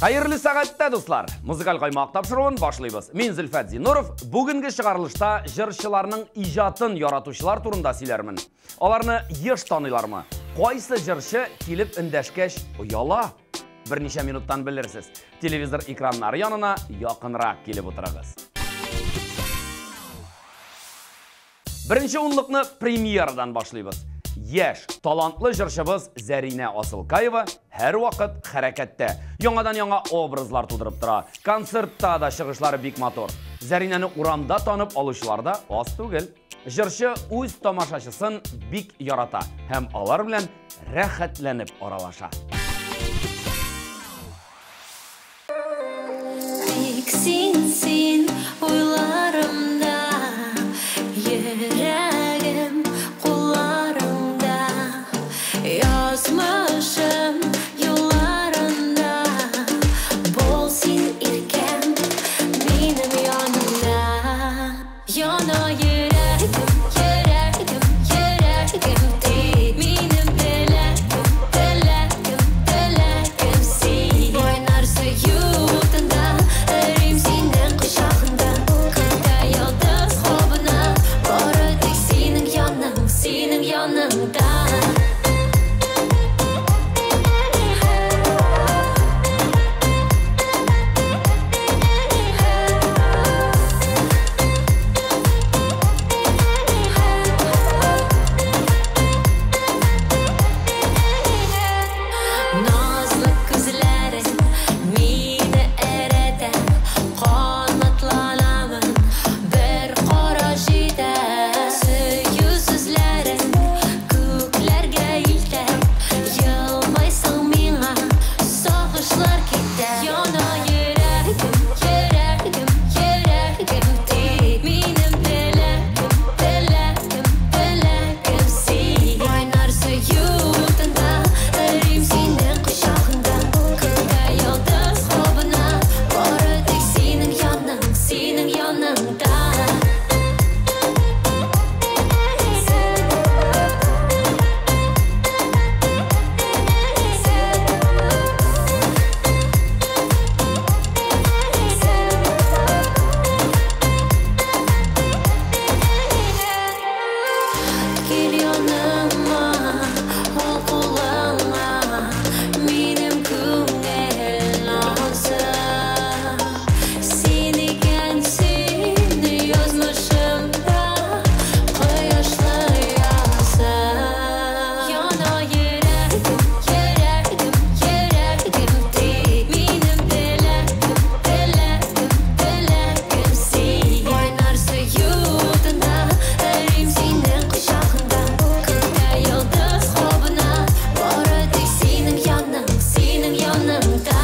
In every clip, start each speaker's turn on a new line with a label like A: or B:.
A: Hayırlı sağatта dostlar. Muzikal kaymaq tapşırığın başlayız. Мен Zülfat Зинуров. Бүгінгі шығарылышта жыршыларның ижатын яратушылар турында сөйлермін. Аларны еш танылармы? Қайсы жыршы келіп үндәшкәш ұяла? Бірнеше минуттан білерсіз. Телевизор экраннары янына якынрак келіп отырығыз. Бірінші онлықны премьерадан башлайбыз. Яш, талантлы жыршыбыз Зәринә Асылкаева һәр вакыт хәрәкәттә. Яңадан яңа образлар тудырып тора. Концертта да чыгышлары бик матур. Зәринәне урамда танып алучылар да аз түгел. Жыршы үз тамашачысын бик ярата һәм алар белән рәхәтләнеп аралаша.
B: Син уйларымда, йөрәгем кулларымда, язмышым юлларында, бол син иркем минем янымда. Яна йөрәгем, йөрәгем, йөрәгем тик, минем теләгем, теләгем, теләгем син. Ойнар сөютында, өрим синең кочагында, көнтә йолдыз хобына, бары тик синең яныңда. Nazlı күзләрең мине эретә, канатланамын, бер кара җитә. Сөю сүзләрең күкләргә илтә, елмайсың миңа, сагышлар китә. Яна йөрәгем, йөрәгем, йөрәгем тик, минем теләгем, теләгем, теләгем син. Ойнар сөютында, өрим синең кочагында, көнтә йолдыз хобына, бары тик синең яныңда. Кил яныма, ул кулыңа, минем күңел ансың. Син икәнсин язмышымда, кояшлы язың. Яна йөрәгем, йөрәгем, йөрәгем тик, минем теләгем, теләгем, теләгем син. Ойнар сөютында, өрим синең кочагында, көнтә йолдыз хобына, бары тик синең яныңда.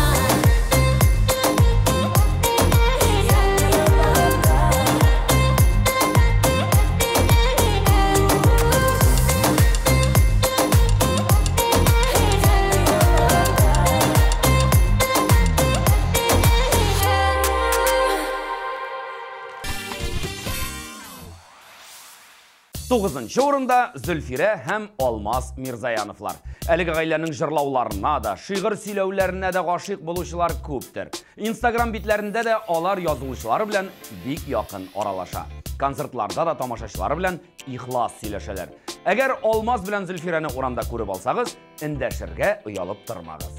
A: Тоғызынчы орында Зөлфирә һәм Алмаз Мирзаяновлар. Әлеге гаиләнең җырлауларына да, шигырь сөйләүләренә дә гашыйк булучылар күптер. Instagram битләрендә дә алар язылучылары белән бик якын аралаша. Концертларда да тамашачылары белән ихлас сөйләшәләр. Әгәр Алмаз белән Зөлфирәне урамда күреп алсагыз, эндәшергә уялып тормагыз.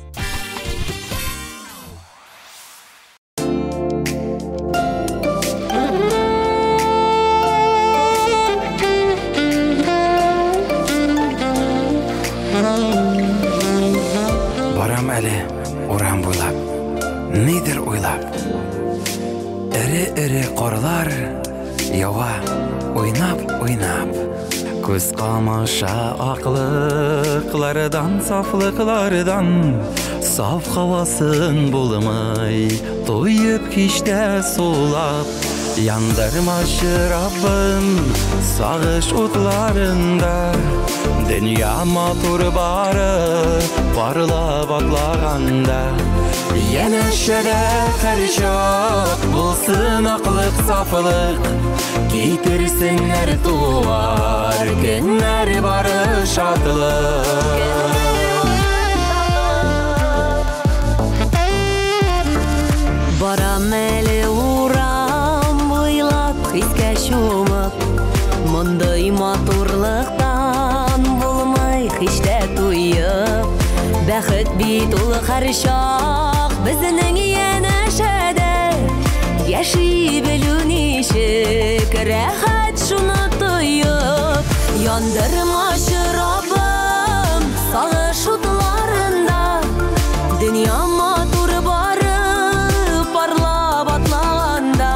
C: Барам әле урам буйлап, нидер уйлап. Эре-эре карлар ява, уйнап. Күз камаша аклыклардан, сафлыклардан, саф хавасын булмай, тоеп кичтә сулап. Yandırmaşı Rabbim sağış utlarında. Dünya matur barı parla batlağanda. Yine şöyle karışık bulsun aklık saflık. Getirsinler duvar günler barış atılık.
B: Baram eli uğram boylap hiske şumuk. Munday maturlıktan bulmay hiç de duyup. Bәхет бит ул харшак безнең янәшәдә. Яши белү ничек рәхәт шуны тоеп. Яндырмашы Раббым сагыш утларында. Дөнья матур бары парлап атлаганда.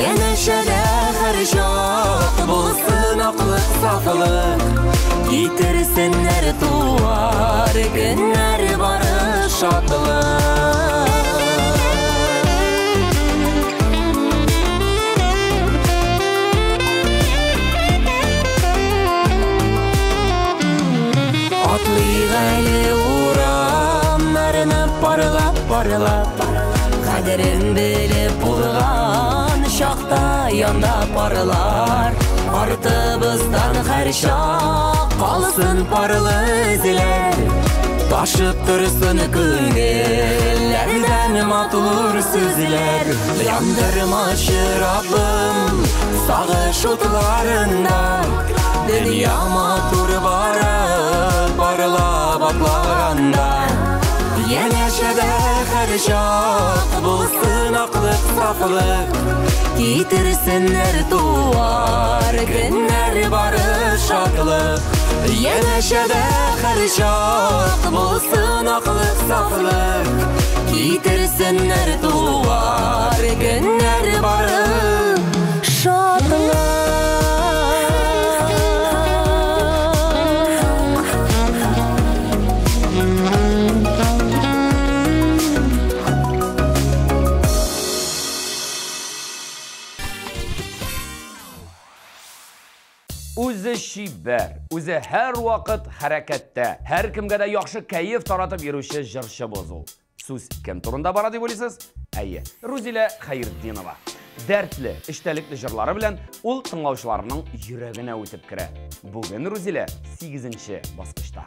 B: Янәшәдә харшак булсын аклык сафлык. Getirsinler duvar günler barış atılık. Atlıqaylı uğramlarını parlap Kaderim bilip bulğan şaqta yanda parlar. Artıbızdan her şaq kalsın parlı izler. Taşıp dursun gönüllerden matur sözler. Yandırmaşı Rabbim sağış utlarında. Dünya matur barı parla batlağanda. Yeneşede her şaq bulsun aklık saflık. Getirsinler duvar günler barış atılık. Yeneşede her şaq bulsun aklık saflık. Getirsinler duvar günler barış atılık.
A: O'zi shiber, o'zi har vaqt harakatda, har kimga da yaxshi kayf taratib yuruvchi jirshiboz u. Siz kim turunda boradi deb o'ylaysiz? Ayye, Ruzila Xayriddinova. Dardli, ishtalikli jirlari bilan ul tinglovchilarining yuragini o'tib kira. Bugun Ruzila 8-bosqichda.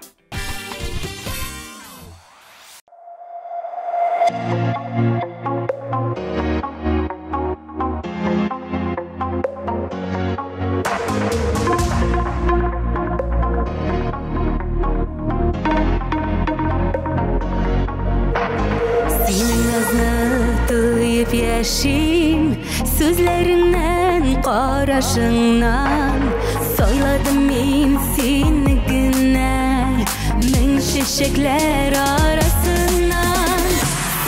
B: Yaşim sözlerinden qarashingdan soyladım men seni günler men şişekler arasından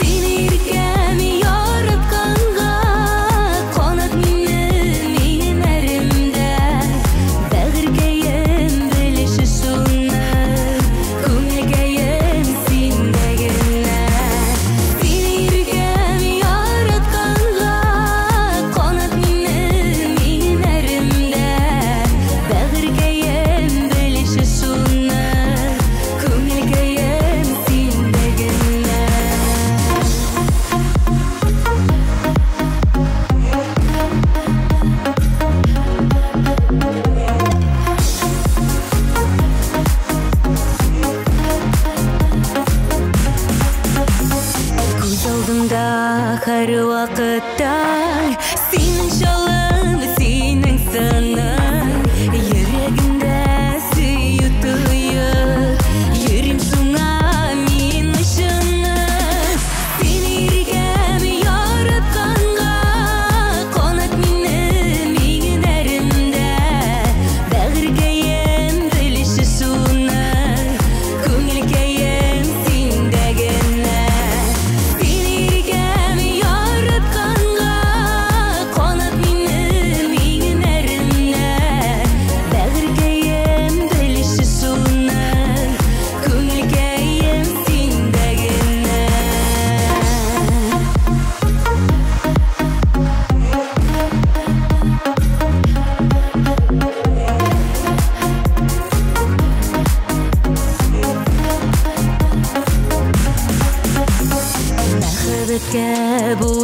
B: seni irkem yaratqanga qanat menim erimde bag'rigayim bilishi shuni ko'ngilgayim sendagina seni irkem yaratqanga qanat menim erimde bag'rigayim bilishi shuni ko'ngilgayim sendagina. Göz oldumda her vakitte senin şalın, senin sının yüreğimde süyütüyor. Yerim şuna min ışını seni irgem yaratqanga qanat menim erimde bag'rigayim bilishi shuni ko'ngilgayim sendagina seni irgem yaratqanga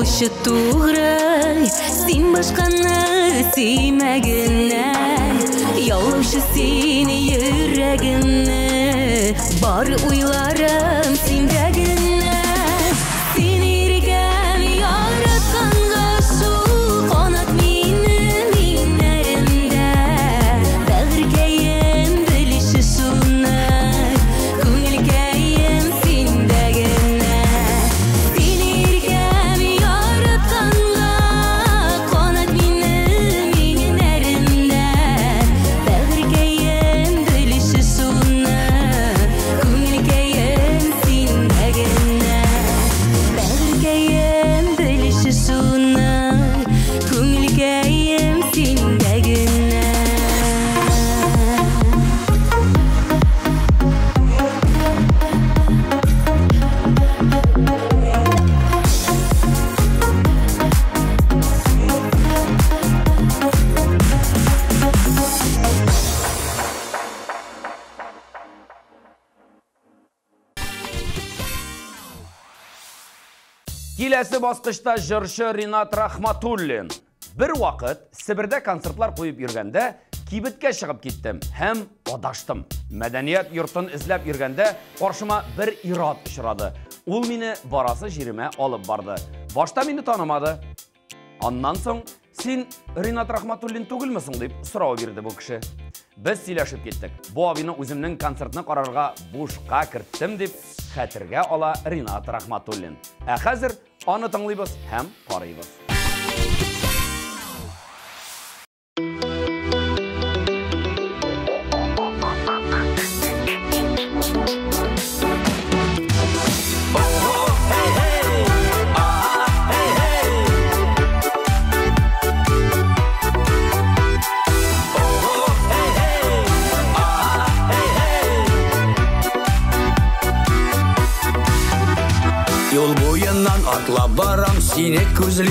B: болушы туғры, сен башқаны сеймәгіні, яулаушы сені жүрегіні, бар ойларым сендегіні, сен ерігем яратқанға шу, қонат мені минәрімді, бәғіркейім біліші шуны, көңілкейім сендегіні, сен ерігем яратқанға, қонат мені минәрімді, бәғіркейім біліші шуны, көңілкейім сендегіні, бәғіркейім біліші шуны, көңілкейім сендегіні.
A: Келесі басқышта жыршы Ринат Рахматуллин. Бір вақыт Сібірде концертлар қойып жүргенде кибітке шығып кеттім, һәм адаштым. Мәдәният йортын ізләп жүргенде қаршыма бір ират ұшырады. Ул мені барасы жеріме алып барды. Башта мені танымады. Аннан соң, сен Ринат Рахматуллин түгілмісің деп сұрау берді бұл кіші. Біз сөйләшіп кеттік. Бұл абыны өзімнің концертны қарарға бушқа кірттім деп хәтірге ала Ринат Рахматуллин. Хәзір аны тыңлайбыз һәм қарайбыз.
C: Yol boyundan atlap baram seni көзли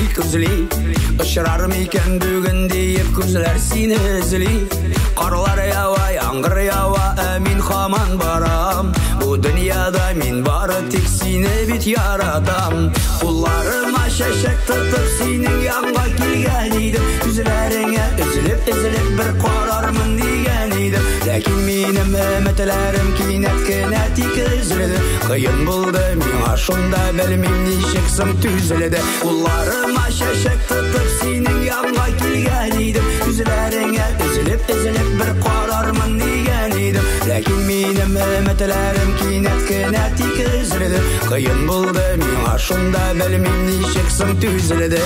C: Ұшырар мекен бүгін дейіп көзлер сені ізли Қарлар ява, яңғыр ява, әмин хаман барам Бұл дүнияда мен бары тек сені бит яратам Қолларыма шәшек тұтып сенің янға келген едім Көзлеріңе үзіліп бір қарармын деген едім Ләкин менің үмітлерім кинәт кенә тик үзілді Қиын болды мен ашында білмем нешек сым түзілді Қолларыма шәшек тұтып сенің янға келген едім Көзлеріңе үзіліп бір қарармын деген едім Ләкин менің үмітлерім кинәт кенә тик үзілді Қиын болды мен ашында білмем нешек сым түзілді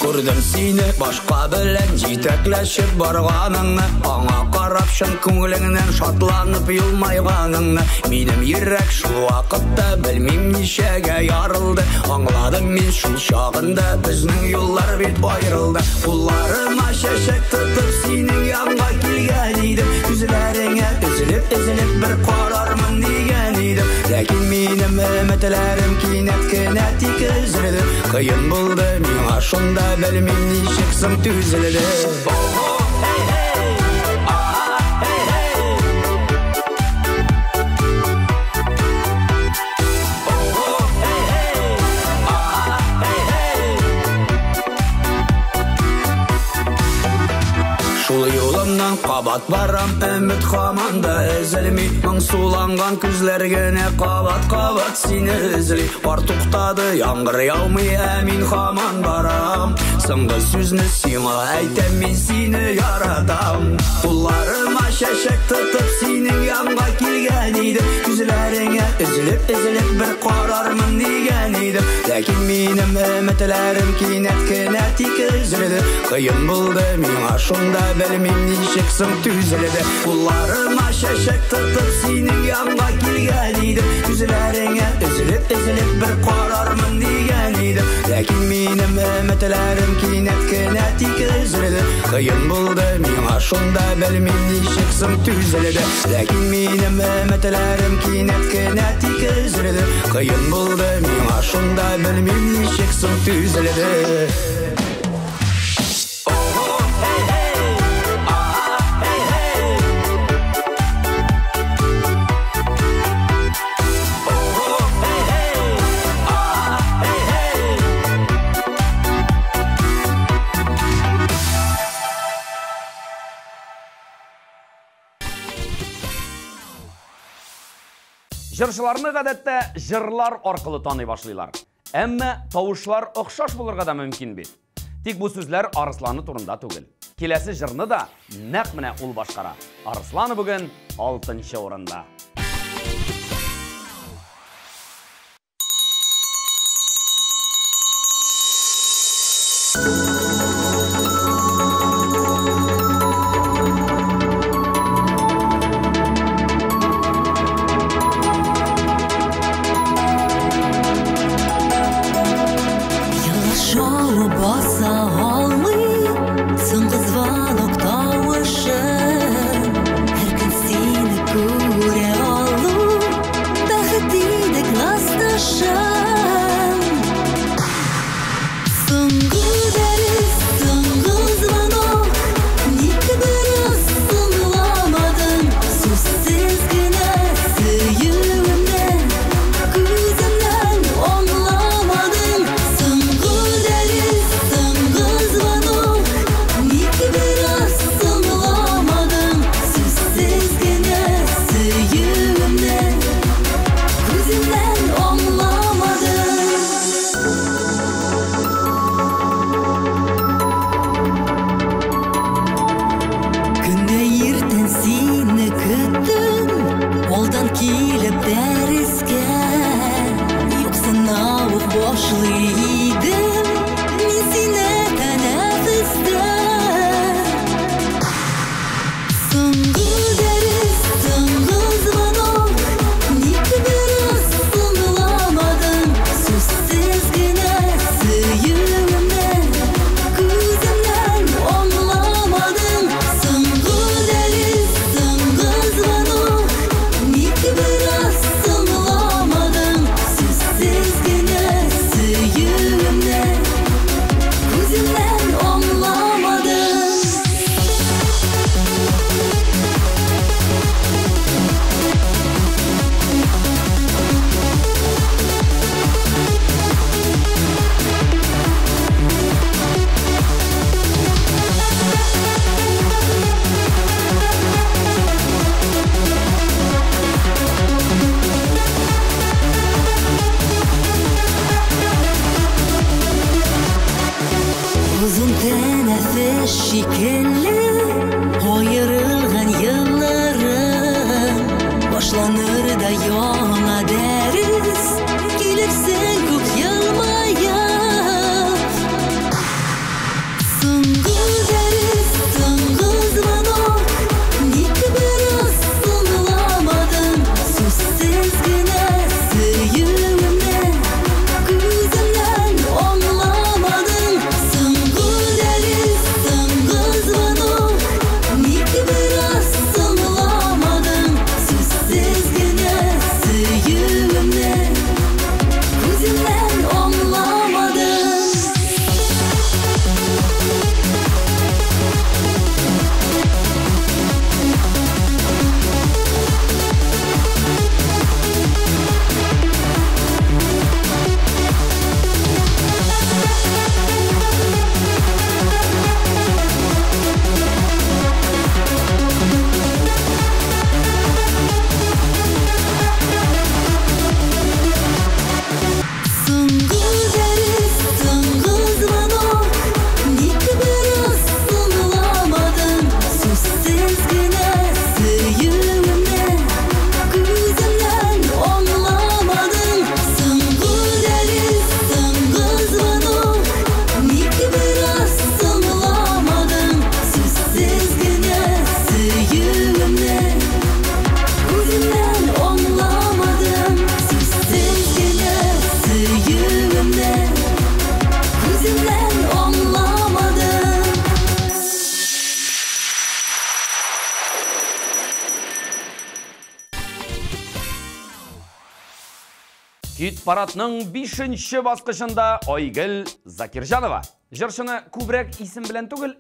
C: Көрдім сені башқа білән жетәкләшіп барғаныңны Аңа қарап шын көңіліңнен шатланып елмайғаныңны Менің ерек шыл вақытта білмем нешеге ярылды Аңладым мен шыл шағында біздің yollar бет байырылды Қолларыма шәшек тұтып сенің янға келген едім Көзлеріңе үзіліп бір қарармын деген едім Ләкин менің үмітлерім кинәт кенә тик үзілді Қиын болды мен ашында білмем нешек сым түзілді Шул yolымнан қабат барам, үміт хаманда үзілмей Мың суланған күзлергене қабат сені үзілей Бар тоқтады, яңғыр яумай, әмин хаман барам Сыңғы сөзні сиңа әйтем, мен сені яратам Қолларыма шәшек тұтып сенің янға келген едім Күзлеріңе үзіліп бір қарармын деген едім Ләкин менің үмітлерім кинәт кенә тик үзілді Қиын болды мен ашында білмем нешек сым түзілді Қолларыма шәшек тұтып сенің янға келген едім Күзлеріңе үзіліп бір қарармын деген едім Ләкин менің үмітлерім кинәт кенә тик үзілді Қиын болды мен ашында білмем нешек сым түзілді Ләкин менің үмітлерім кинәт кенә тик үзілді Қиын болды мен ашында білмем нешек сым түзілді
A: Жыршыларны гадәттә жырлар аркылы таный башлыйлар. Әмма тавышлар охшаш булырга да мөмкин бит. Тик бу сүзләр Арысланы турында түгел. Киләсе жырны да нәкъ менә ул башкара. Арысланы бүген 6-нчы урында. Хит парадның 5-нче баскычында Айгөл Закиржанова. Жыршыны күбрәк исем белән түгел,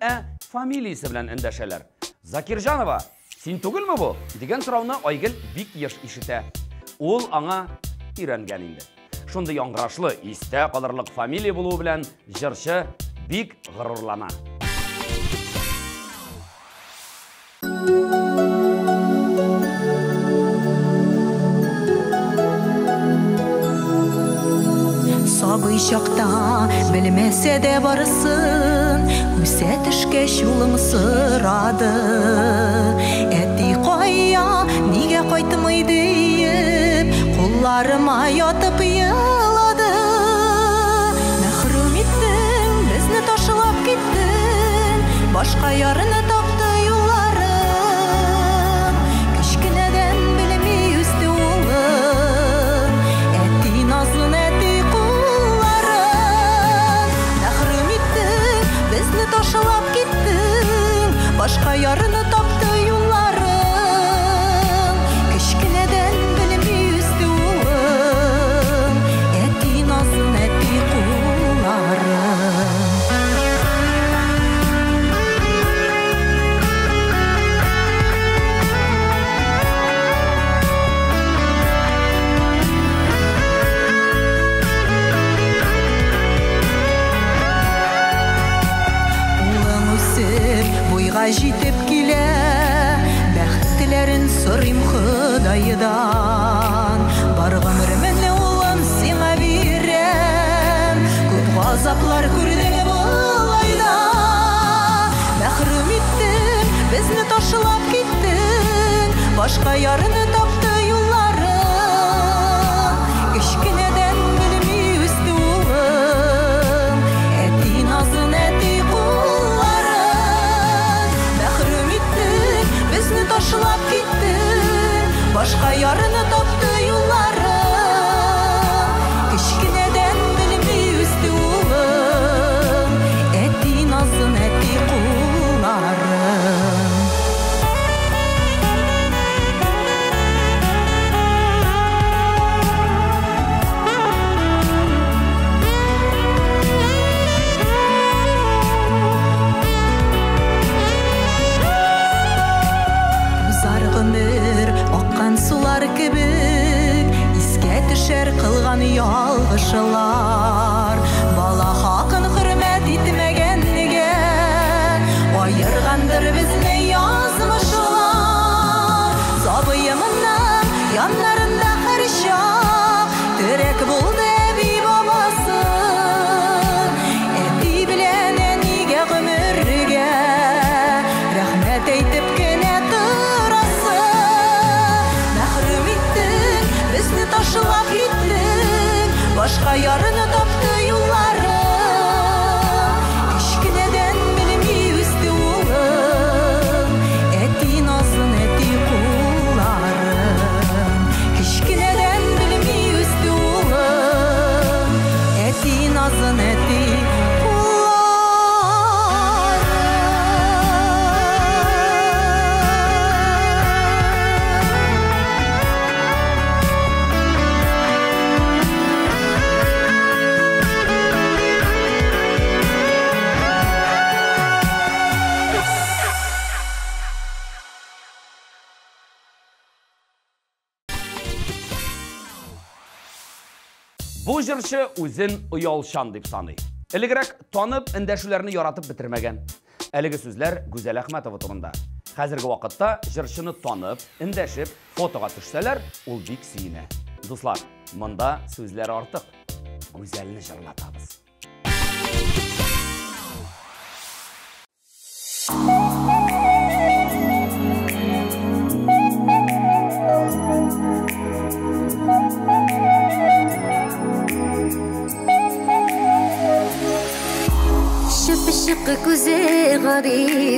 A: фамилиясе белән эндәшәләр. Закиржанова, син түгелме бу? Дигән сорауны Айгөл бик еш ишетә. Ул аңа өйрәнгән инде. Шундый яңгырашлы, истә калырлык фамилия булуы белән жырчы бик горурлана.
D: Сабый шақта білмесе де барысын, үсе түшкеш улым сырады. Әтті қойя, неге қайтымай дейіп, қолларыма ятып елады. Мәхрум еттің, бізні ташылап кеттің, башқа ярыны тапты юлларым. Кішкінеден білмей үсті олым, әтті назлын әтті құлларым. Мәхрум еттің, бізні ташылап кеттің, башқа ярыны тапты юлларым. Кішкінеден білмей үсті олым, әтті назлын әтті құлларым. Бойға жетіп келе, бәқтілерін сұрым Құдайдан. Бар ғұмырымны олым сеңа берем, көп ғазаплар көрді бұл айда. Мәхрум еттің, бізні ташылап кеттің, башқа ярыны тапты юлларым. Кішкінеден білмей өсті олым, әтті назын әтті ташылап кеттің, башқа ярыны тапты юлларым. Кішкінеден білмей өсті олым, әтті назын әтті құлларым. Sular kibik, isке düşer kılgan yalgışılar. Bala hakkın hürmet etmegeniga, ayırgandır bizni yazmışlar. Sabıyımından yanlarında her şak, direk buldu evi babası. Etti bilen eniga gümürge, rahmet eytip gene taşılap gittin, başqa yarını tapdı yollarım. Kішкінеден білмей өсті олым, әтті назын әтті құлларым. Кішкінеден білмей өсті олым, әтті назын әтті
A: Bu jырчы үзен ұялшан деп саный. Элегрәк танып, эндәшүләрне яратып бетермәгән. Әлеге сүзләр Гүзәл Әхмәтова турында. Хәзерге вакытта жырчыны танып, эндәшеп, фотога төшсәләр, ул бик сөенә. Дуслар, монда сүзләр артык. Гүзәлне җырлатабыз.
B: Шыпшық көзі ғаби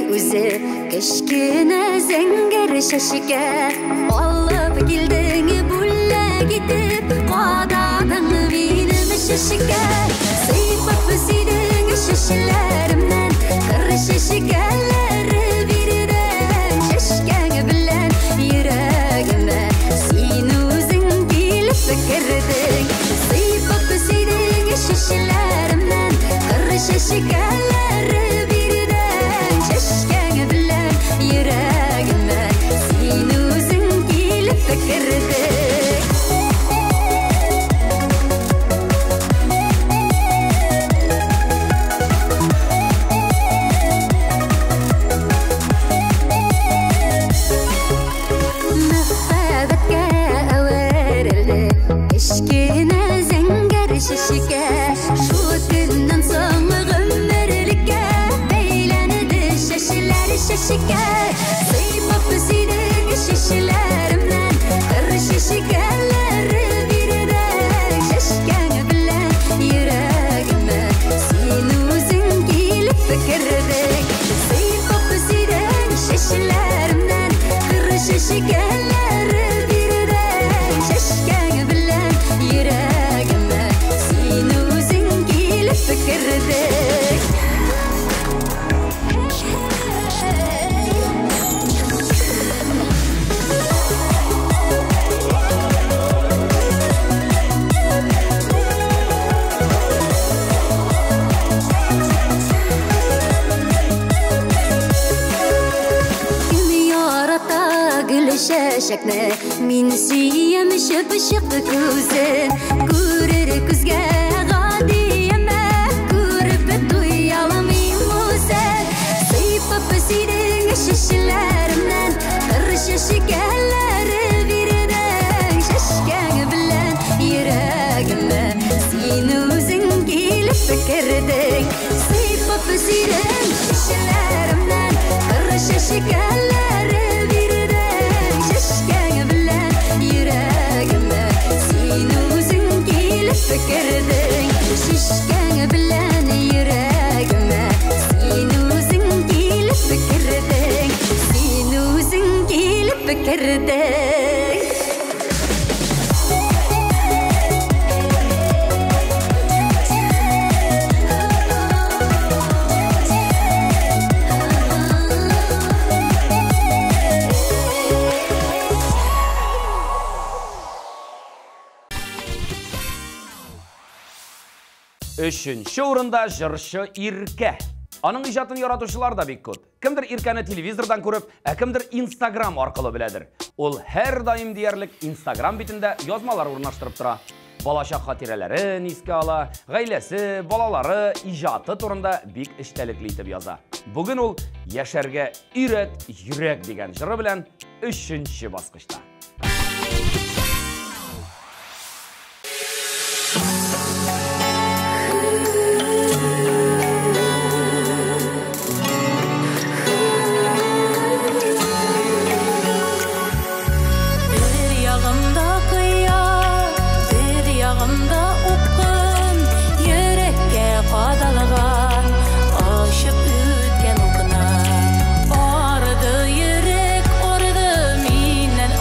B: өзі, кішкені зәңгер шашыға. Алып келдің бүлі кетіп, қададың менім шашыға. Сыйпып өсейдің шашыларымнан, қыр шашығалары бердің. Шашқаң білән ерігіме, сен өзің келіп кірдің. Сыйпып өсейдің шашыларымнан, қыр шашығалары бердің. Шашқаң білән ерігіме, сен өзің келіп кірдің. Кішкенеден şeşike Sıypap sinin şişlerimden Kır şişikeleri birden Şeşken bilen yüreğime Sen özün gelip fikirdek Sıypap sinin şişlerimden Kır şişikeleri birden Şeşken bilen yüreğime Sen özün gelip fikirdek Şeşekne min siyem şıpşık kuzin Kurir kuzge gadiyeme Kurip duyalım imuzen Sıypap sinin şişlerimden Kır şişikeleri birden Şeşken bilen yüreğime Sen özün gelip fikirdek Sıypap sinin şişlerimden Kır şişikeleri Fikirdin şişken bilen yüreğime Sen özün gelip fikirdin Sen özün gelip fikirdin
A: Üçüncü orunda jırшы Ирке. Аның ижатын яратушылар да бик көп. Кімдір Иркені телевизордан көріп, кімдір Instagram арқылы біледір. Ол һәр даим диярлік Instagram бетінде язмалар орнаштырып тұра. Балаша хатирәләрен искә ала, гаиләсе, балалары, ижаты турында бик эчтәлекле итеп яза. Бүген ул яшәргә өйрәт, йөрәк дигән җыры белән 3-нче баскычта.
D: Ardı yürek, orada minen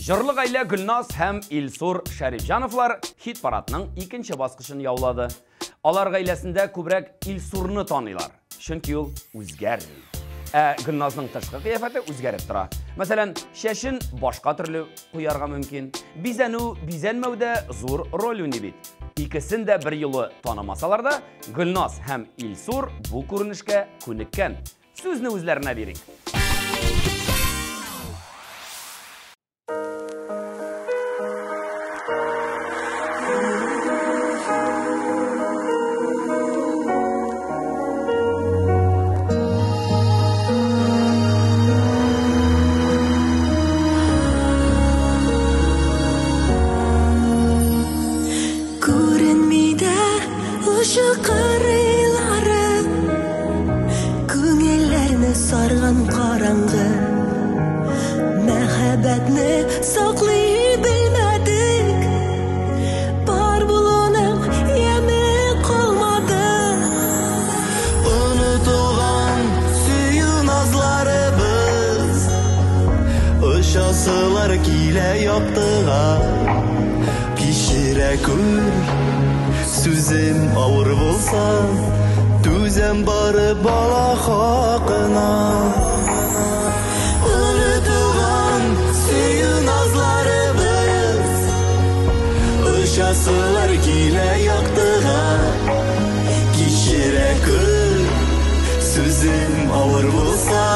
A: Жырлы гаилә Гүлназ һәм Илсур Шәрифҗановлар хит парадының икенче баскычын яулады. Алар гаиләсендә күбрәк Илсурны таныйлар, чөнки ул үзгәрми. Гүлназның тышкы кыяфәте үзгәреп тора. Мәсәлән, шәшен башка төрле куярга мөмкин. Бизәнү, бизәнмәүдә зур роль уйный бит. Икесен дә бер юлы танымасалар да, Гүлназ һәм Илсур бу күренешкә күнеккән. Сүзне үзләренә бирик.
E: Сүзім ауыр болса, түзем бары бала хақына. Ұлытуған сүйі назларыбыз, ұшасылар келе яқтыға. Кешіре көр, сүзім ауыр болса,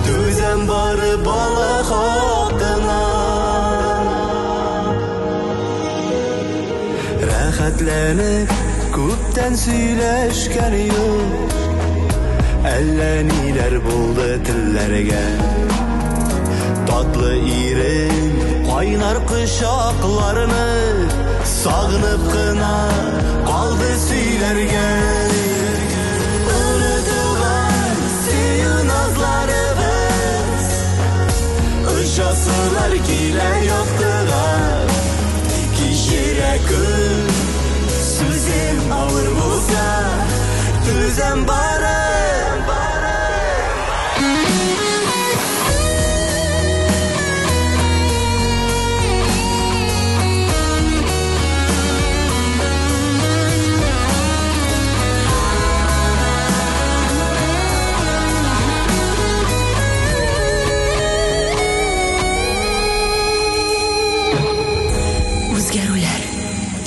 E: түзем бары бала хақына. Рәхәтләнеп күптән сөйләшкән юк, әллә ниләр булды телләргә. Татлы ирем кайнар кочакларны сагынып кына калды сөйләргә. Унутылган сөю назларыбыз, ұшасылар килә яктыга. Кешіре көр, сүзем ауыр болса, түзем бары.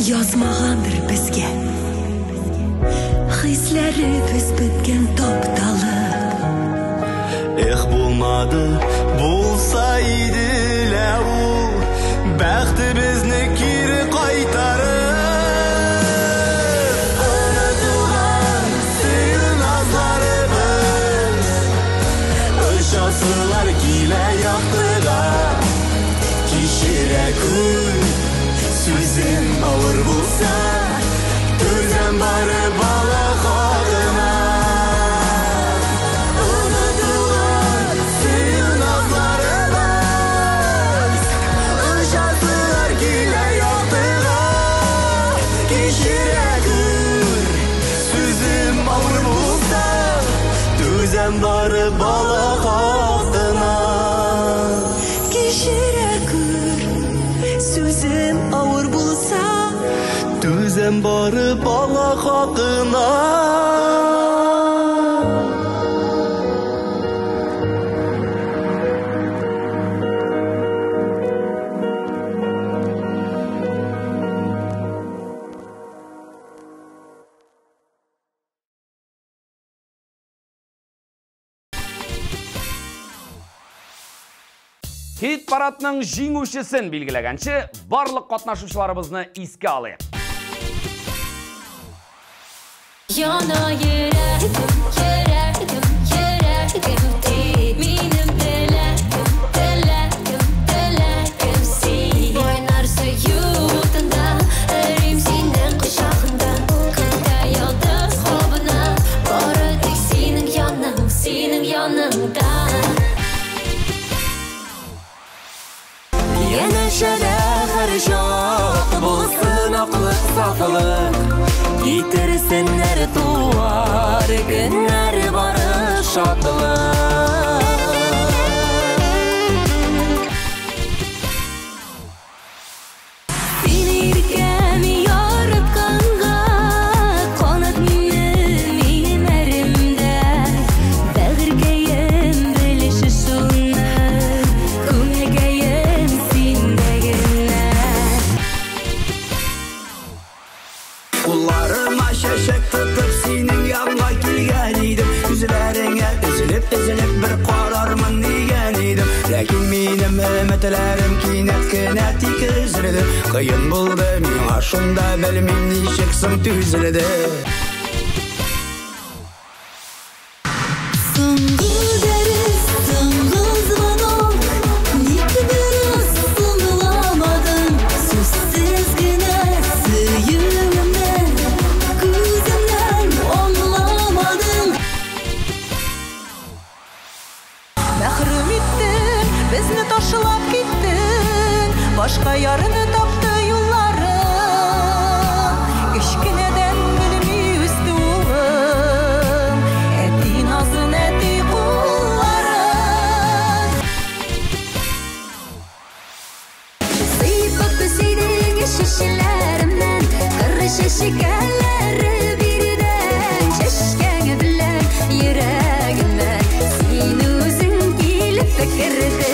D: Язмағандыр бізге, хисләре біз біткен топталып.
E: Ех булмады, булса иделә ул, бәхті бізні кире кайтарып. Унутылган сөю назларыбыз, ұшасылар килә яктыга. Кешіре көр, сүзем ауыр болса, түзем бары бала хақына. Унутылған сүйі назларыбыз, ұшасылар келе яқтыға. Кешіре көр, сүзем ауыр болса, түзем бары бала хақына.
D: Кешіре көр, сүзем ауыр болса,
E: түзем бары бала хақына.
A: Хит парадның җиңүчесен билгеләгәнче, барлык катнашучыларыбызны искә алыйк.
B: Яна йөрәгем, йөрәгем, йөрәгем тик. Минем теләгем, теләгем, теләгем син. Ойнар сөю утында, өрим синең кочагында. Көндә йолдыз хабына, бары тик синең яныңда.
E: Янәшәдә һәр чак булсын аклык, сафлык. Yitirsinler tuvar, günler barış şadlık.
C: üzülüp bir qararmın diyen idim. Lakin benim ümitlerim kinat tikizledi. Kıyın buldu miňa şunda bilmem nişiksin tüzledi.
D: Bizni taşılap gittin, başka yarını taptı yolların. Kichkineden bilmi üstü uğun, eti nazın eti kulların.
B: Sıyıp öpüseydin şişelerimden, kırı şişikenleri birden. Şişkeni bilen yüreğimden, sen özün gelip fikirdi.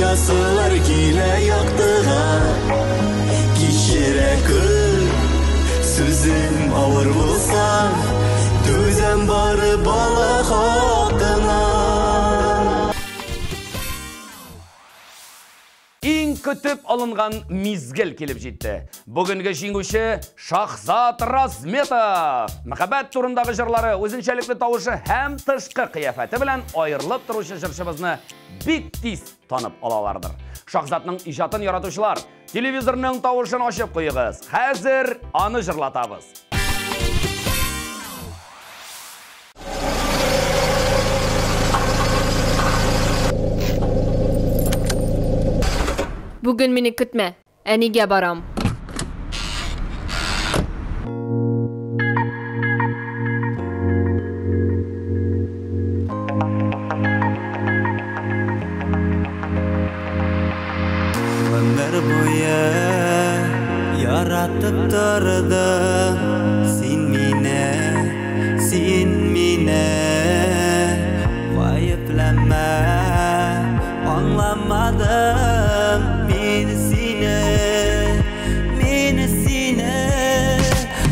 E: Yaşasılar kile yaktığa kişire kır sözüm ağır bulsa düzen barı bala hakkına.
A: Иң күтіп алынған мизгіл келіп жетті. Бүгінгі жеңуші Шахзат Разметов. Махаббат турындағы жырлары өзіншелікті тауышы һәм тышқы қияфәті білән айырылып тұрушы жыршыбызны бик тиз танып алалардыр. Шахзатның ижатын яратушылар, телевизорның тауышын ашып қойығыз. Хәзір аны жырлатабыз.
F: Bugün meni kütme, eniga baram.
E: Ömür boyu yaratıp durdun sen mine Vayıflanma anlamadım meni sine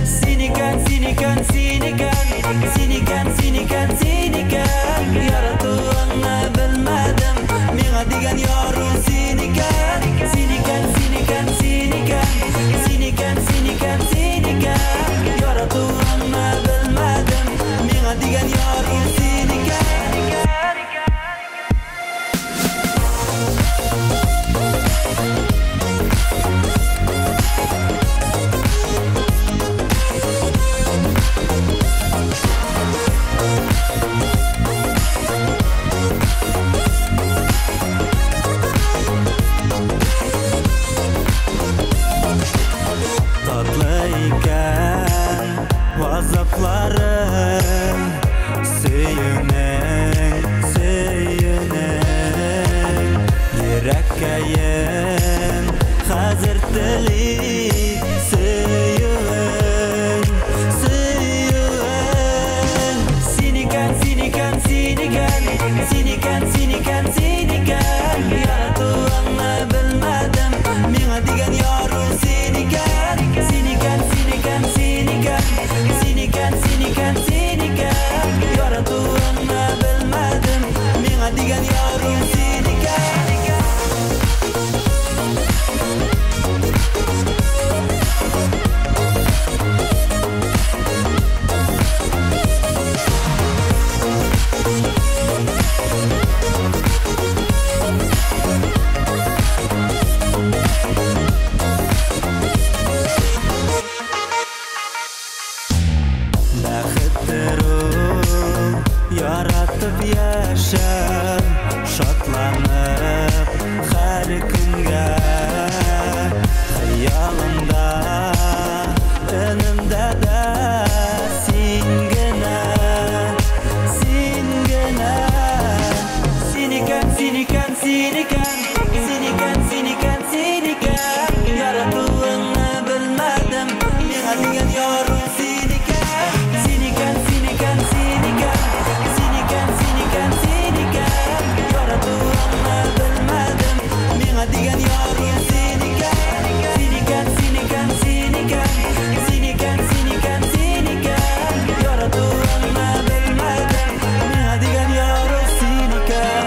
E: Siniken Yaratığını bilmedim Miğa digen yaru siniken Yaratığını bilmedim Miğa digen yaru yorug' senikan, senikan, senikan, senikan, senikan, senikan, senikan. Yoratuvimni bilmadim, menga degan yorug' senikan, senikan, senikan, senikan, senikan, senikan, senikan. Yoratuvimni bilmadim, menga degan yorug' senikan.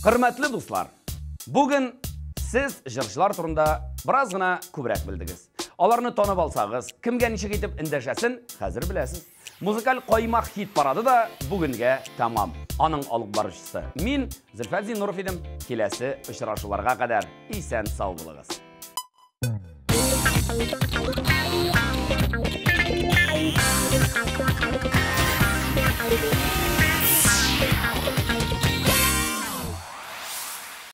A: Hürmetli dostlar, bugün siz jırçılar turunda biraz gına kübrek bildiniz. Alarını tanıp alsağız, kimge nişe gitip indeşesin, hazır bilesiz. Muzikal koymak hit paradı da bugünge tamam. Anın alıp barışçısı. Min Zülfet Zinurov idim. Kilesi ışıraşılarga kadar isen sağ bulunuz.